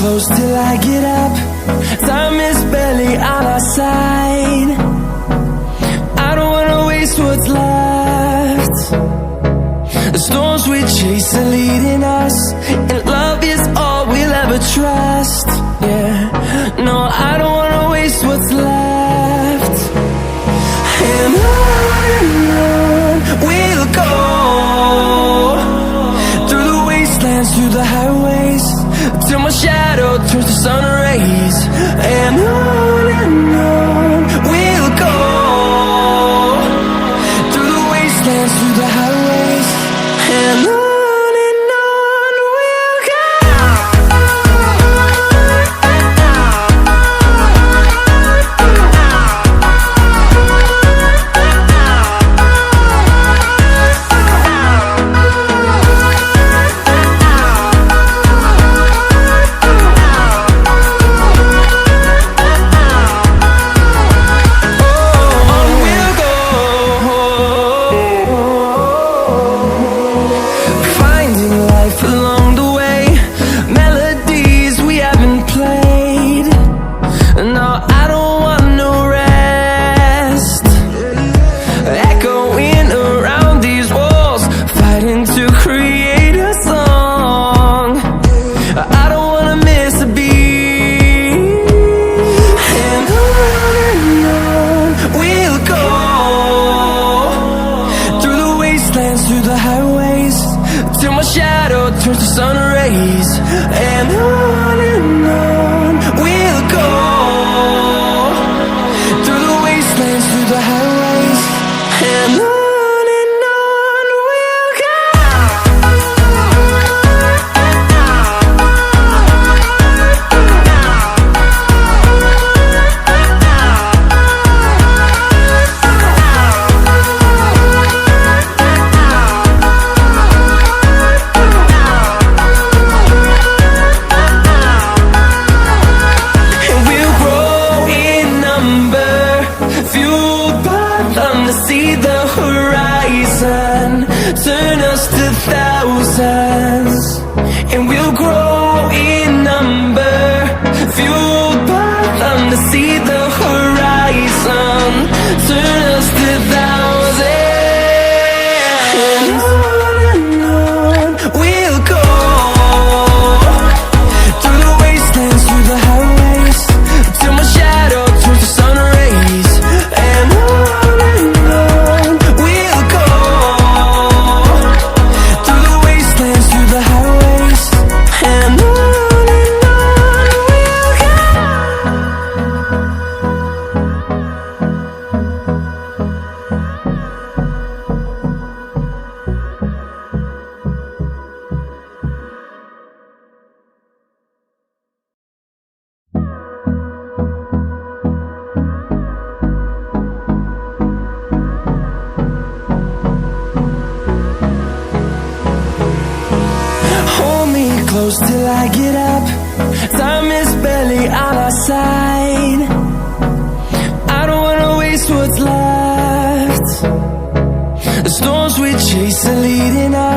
close till I get up. Time is barely on our side. I don't wanna waste what's left. The storms we chase are leading us, and love is all we'll ever trust. Yeah, no, I don't wanna waste what's left. And on we'll go, through the wastelands, through the highways, till my shadow turns to sun rays. And on we'll go, through the wastelands, through the highways, and on we'll go. Through the highways, till my shadow turns to sun rays. And on we'll go, through the wastelands, through the highways, and on we'll go. See the horizon turn us to thousands, and we'll grow in number, fueled by them. To see the horizon turn us to thousands, and on we'll go, through the wastelands, through the highways, till my shadow turns to sun rays. And close till I get up. Time is barely on our side. I don't wanna waste what's left. The storms we chase are leading us.